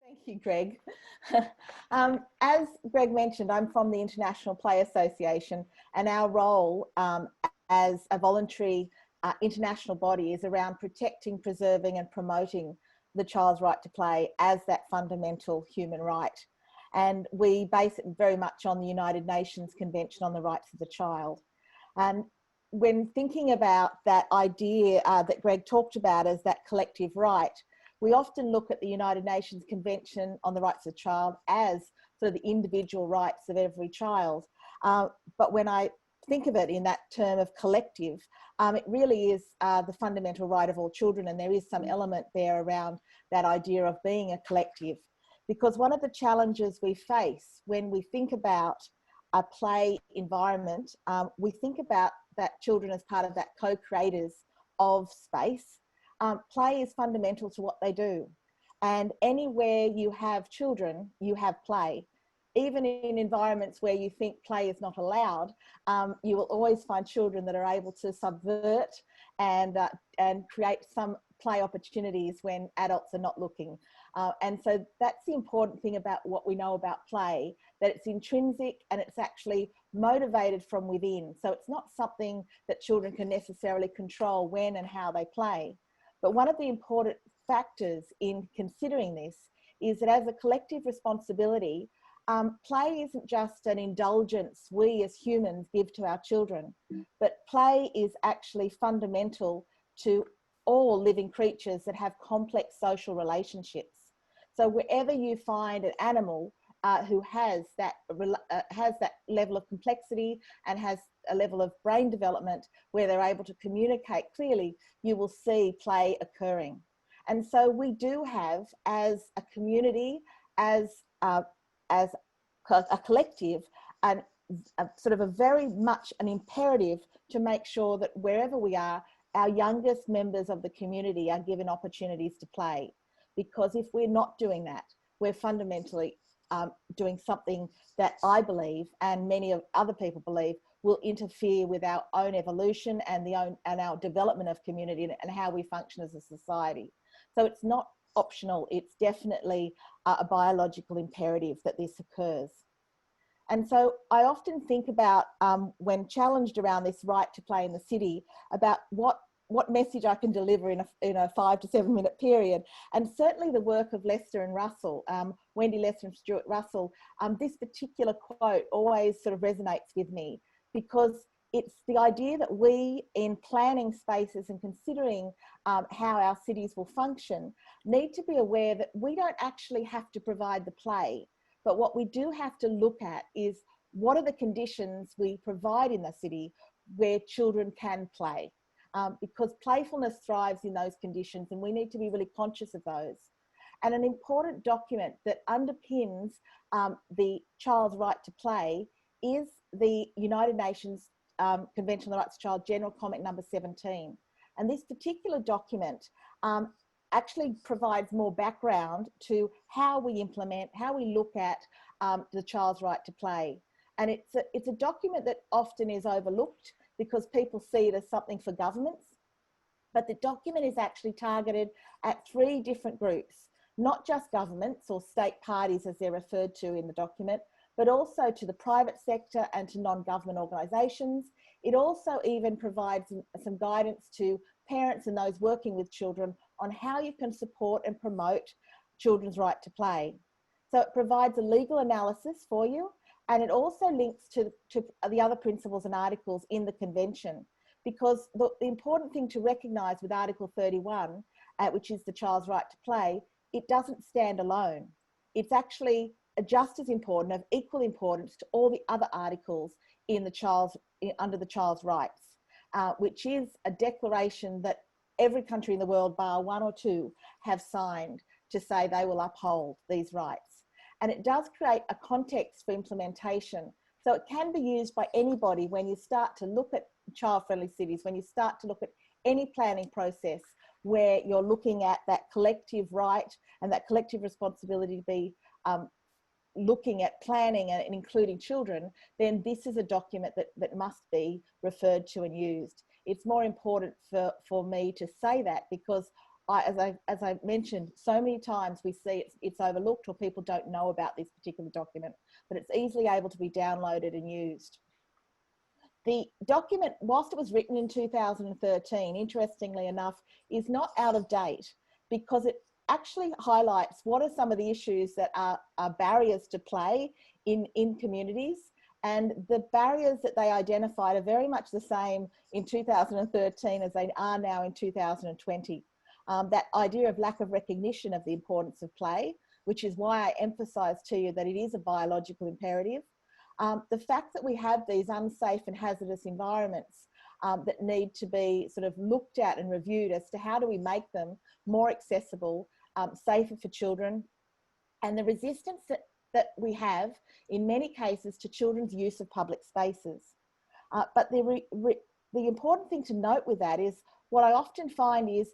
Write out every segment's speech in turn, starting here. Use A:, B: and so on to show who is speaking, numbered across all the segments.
A: Thank you, Greg. As Greg mentioned, I'm from the International Play Association, and our role as a voluntary international body is around protecting, preserving and promoting the child's right to play as that fundamental human right. And we base it very much on the United Nations Convention on the Rights of the Child. And when thinking about that idea that Greg talked about as that collective right, we often look at the United Nations Convention on the Rights of the Child as sort of the individual rights of every child. But when I think of it in that term of collective, it really is the fundamental right of all children, and there is some element there around that idea of being a collective. Because one of the challenges we face when we think about a play environment, we think about that children as part of that co-creators of space. Play is fundamental to what they do. And anywhere you have children, you have play. Even in environments where you think play is not allowed, you will always find children that are able to subvert and create some play opportunities when adults are not looking. And so that's the important thing about what we know about play, that it's intrinsic and it's actually motivated from within. So it's not something that children can necessarily control when and how they play. But one of the important factors in considering this is that as a collective responsibility, play isn't just an indulgence we as humans give to our children, but play is actually fundamental to all living creatures that have complex social relationships. So wherever you find an animal who has that level of complexity and has a level of brain development where they're able to communicate clearly, you will see play occurring. And so we do have, as a community, as a collective, and sort of a very much an imperative to make sure that wherever we are, our youngest members of the community are given opportunities to play. Because if we're not doing that, we're fundamentally doing something that I believe, and many of other people believe, will interfere with our own evolution and our development of community and how we function as a society. So it's not optional, it's definitely a biological imperative that this occurs. And so I often think about, when challenged around this right to play in the city, about what message I can deliver in a 5 to 7 minute period. And certainly the work of Lester and Russell, Wendy Lester and Stuart Russell, this particular quote always sort of resonates with me, because it's the idea that we, in planning spaces and considering how our cities will function, need to be aware that we don't actually have to provide the play. But what we do have to look at is what are the conditions we provide in the city where children can play. Because playfulness thrives in those conditions, and we need to be really conscious of those. And an important document that underpins the child's right to play is the United Nations Convention on the Rights of the Child, General Comment number 17. And this particular document actually provides more background to how we implement, how we look at the child's right to play. And it's a document that often is overlooked because people see it as something for governments. But the document is actually targeted at 3 different groups, not just governments or state parties as they're referred to in the document, but also to the private sector and to non-government organisations. It also even provides some guidance to parents and those working with children on how you can support and promote children's right to play. So it provides a legal analysis for you, and it also links to the other principles and articles in the convention, because the important thing to recognise with Article 31, which is the child's right to play, it doesn't stand alone. It's actually just as important, of equal importance to all the other articles in under the child's rights, which is a declaration that every country in the world, bar 1 or 2, have signed to say they will uphold these rights. And it does create a context for implementation. So it can be used by anybody when you start to look at child-friendly cities, when you start to look at any planning process where you're looking at that collective right and that collective responsibility to be looking at planning and including children, then this is a document that must be referred to and used. It's more important for me to say that because as I mentioned, so many times we see it's overlooked or people don't know about this particular document, but it's easily able to be downloaded and used. The document, whilst it was written in 2013, interestingly enough, is not out of date because it actually highlights what are some of the issues that are barriers to play in communities. And the barriers that they identified are very much the same in 2013 as they are now in 2020. That idea of lack of recognition of the importance of play, which is why I emphasise to you that it is a biological imperative. The fact that we have these unsafe and hazardous environments that need to be sort of looked at and reviewed as to how do we make them more accessible, safer for children, and the resistance that we have in many cases to children's use of public spaces. But the important thing to note with that is what I often find is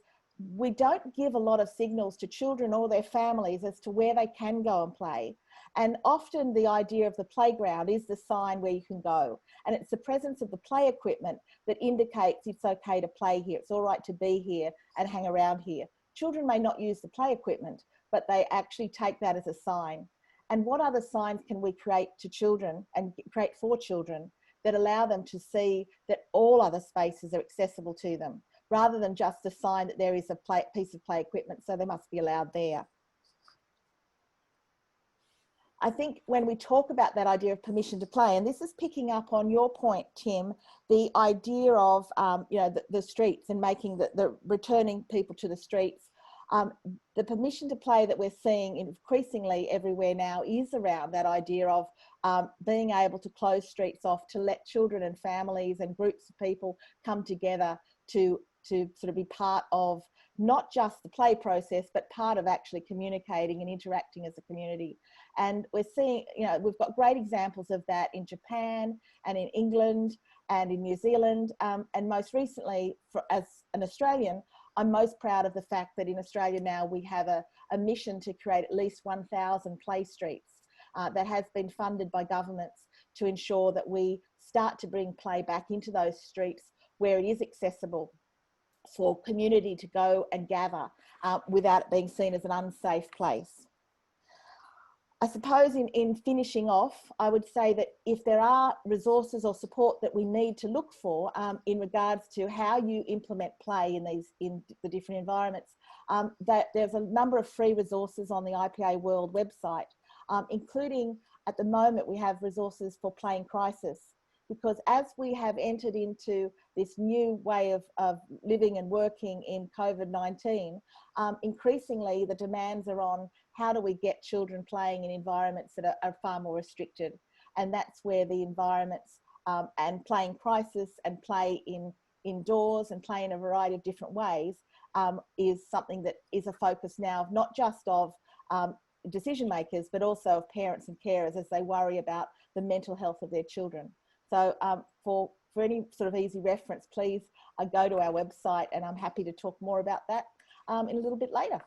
A: we don't give a lot of signals to children or their families as to where they can go and play. And often the idea of the playground is the sign where you can go. And it's the presence of the play equipment that indicates it's okay to play here. It's all right to be here and hang around here. Children may not use the play equipment, but they actually take that as a sign. And what other signs can we create to children and create for children that allow them to see that all other spaces are accessible to them, rather than just a sign that there is a piece of play equipment, so they must be allowed there. I think when we talk about that idea of permission to play, and this is picking up on your point, Tim, the idea of you know, the streets and making the returning people to the streets. The permission to play that we're seeing increasingly everywhere now is around that idea of being able to close streets off, to let children and families and groups of people come together to sort of be part of not just the play process, but part of actually communicating and interacting as a community. And we're seeing, you know, we've got great examples of that in Japan and in England and in New Zealand. And most recently, as an Australian, I'm most proud of the fact that in Australia now we have a mission to create at least 1,000 play streets that has been funded by governments to ensure that we start to bring play back into those streets where it is accessible for community to go and gather without it being seen as an unsafe place. I suppose in finishing off, I would say that if there are resources or support that we need to look for in regards to how you implement play in the different environments, that there's a number of free resources on the IPA World website, including at the moment we have resources for play in crisis. Because as we have entered into this new way of living and working in COVID-19, increasingly the demands are on how do we get children playing in environments that are far more restricted. And that's where the environments and play in crisis and play indoors and play in a variety of different ways is something that is a focus now of not just of decision makers, but also of parents and carers as they worry about the mental health of their children. So for any sort of easy reference, please go to our website, and I'm happy to talk more about that in a little bit later.